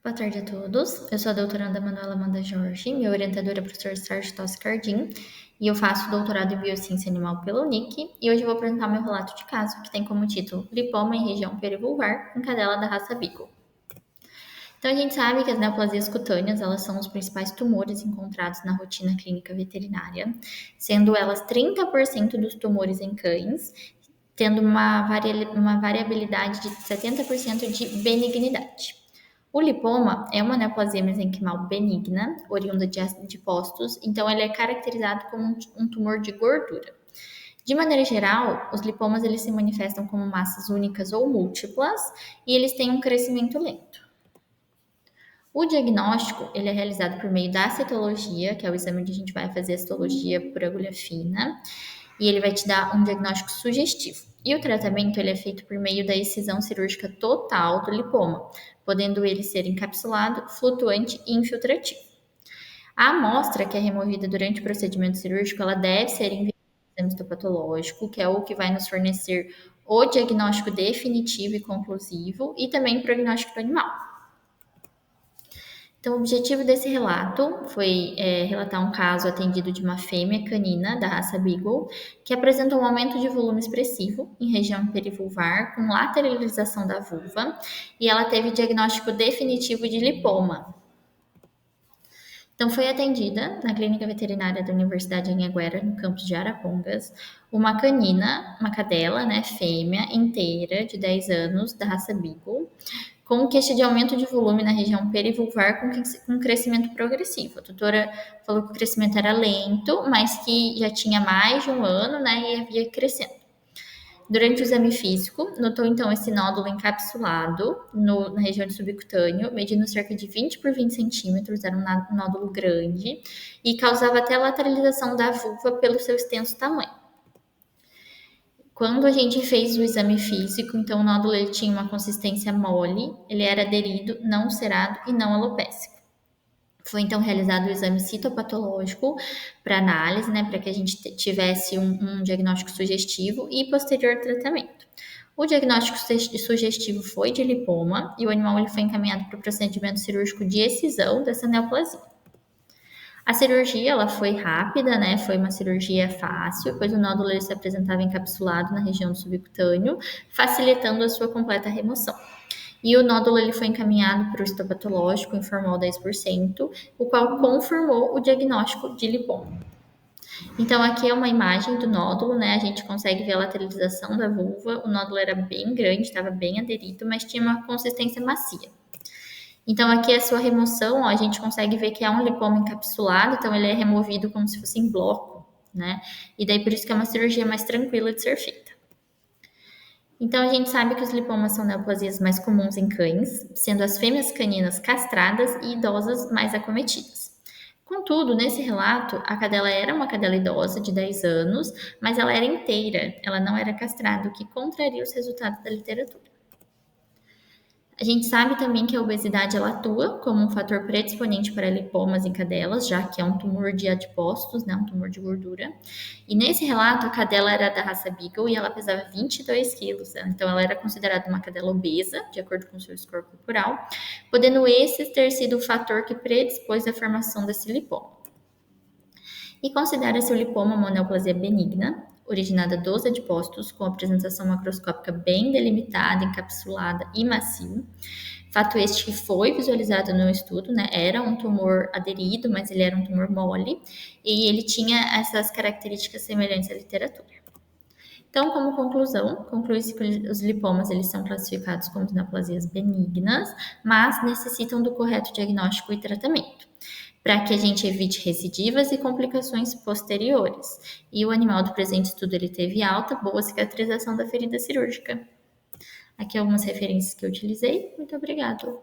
Boa tarde a todos. Eu sou a doutoranda Manuela Amanda Jorge, minha orientadora é a professora Sérgio Tossi Cardim, e eu faço doutorado em Biociência Animal pela Unic, e hoje eu vou apresentar meu relato de caso, que tem como título Lipoma em região perivulvar, em cadela da raça Beagle. Então, a gente sabe que as neoplasias cutâneas, elas são os principais tumores encontrados na rotina clínica veterinária, sendo elas 30% dos tumores em cães, tendo uma variabilidade de 70% de benignidade. O lipoma é uma neoplasia mesenquimal benigna, oriunda de adipócitos, então ele é caracterizado como um tumor de gordura. De maneira geral, os lipomas eles se manifestam como massas únicas ou múltiplas e eles têm um crescimento lento. O diagnóstico ele é realizado por meio da citologia, que é o exame onde a gente vai fazer a citologia por agulha fina, e ele vai te dar um diagnóstico sugestivo. E o tratamento ele é feito por meio da excisão cirúrgica total do lipoma, podendo ele ser encapsulado, flutuante e infiltrativo. A amostra que é removida durante o procedimento cirúrgico, ela deve ser enviada ao exame histopatológico, que é o que vai nos fornecer o diagnóstico definitivo e conclusivo, e também o prognóstico do animal. Então, o objetivo desse relato foi relatar um caso atendido de uma fêmea canina da raça Beagle, que apresentou um aumento de volume expressivo em região perivulvar, com lateralização da vulva, e ela teve diagnóstico definitivo de lipoma. Então, foi atendida na clínica veterinária da Universidade Anhanguera, no campus de Arapongas, uma canina, uma cadela, fêmea, inteira, de 10 anos, da raça Beagle, com queixa de aumento de volume na região perivulvar com crescimento progressivo. A tutora falou que o crescimento era lento, mas que já tinha mais de um ano, e havia crescendo. Durante o exame físico, notou então esse nódulo encapsulado na região subcutâneo, medindo cerca de 20 por 20 centímetros, era um nódulo grande, e causava até lateralização da vulva pelo seu extenso tamanho. Quando a gente fez o exame físico, então o nódulo ele tinha uma consistência mole, ele era aderido, não ulcerado e não alopécico. Foi então realizado o exame citopatológico para análise, para que a gente tivesse um diagnóstico sugestivo e posterior tratamento. O diagnóstico sugestivo foi de lipoma e o animal ele foi encaminhado para o procedimento cirúrgico de excisão dessa neoplasia. A cirurgia ela foi rápida, foi uma cirurgia fácil, pois o nódulo ele se apresentava encapsulado na região do subcutâneo, facilitando a sua completa remoção. E o nódulo ele foi encaminhado para o histopatológico em formol 10%, o qual confirmou o diagnóstico de lipoma. Então, aqui é uma imagem do nódulo, a gente consegue ver a lateralização da vulva, o nódulo era bem grande, estava bem aderido, mas tinha uma consistência macia. Então, aqui a sua remoção, a gente consegue ver que é um lipoma encapsulado, então ele é removido como se fosse em bloco, E daí por isso que é uma cirurgia mais tranquila de ser feita. Então, a gente sabe que os lipomas são neoplasias mais comuns em cães, sendo as fêmeas caninas castradas e idosas mais acometidas. Contudo, nesse relato, a cadela era uma cadela idosa de 10 anos, mas ela era inteira, ela não era castrada, o que contraria os resultados da literatura. A gente sabe também que a obesidade ela atua como um fator predisponente para lipomas em cadelas, já que é um tumor de adipócitos, um tumor de gordura. E nesse relato, a cadela era da raça Beagle e ela pesava 22 quilos. Então, ela era considerada uma cadela obesa, de acordo com o seu score corporal, podendo esse ter sido o fator que predispôs à formação desse lipoma. E considera-se o lipoma uma neoplasia benigna, originada dos adipócitos, com apresentação macroscópica bem delimitada, encapsulada e macio. Fato este que foi visualizado no estudo, era um tumor aderido, mas ele era um tumor mole, e ele tinha essas características semelhantes à literatura. Então, como conclusão, conclui-se que os lipomas eles são classificados como neoplasias benignas, mas necessitam do correto diagnóstico e tratamento, para que a gente evite recidivas e complicações posteriores. E o animal do presente estudo ele teve alta, boa cicatrização da ferida cirúrgica. Aqui algumas referências que eu utilizei. Muito obrigado.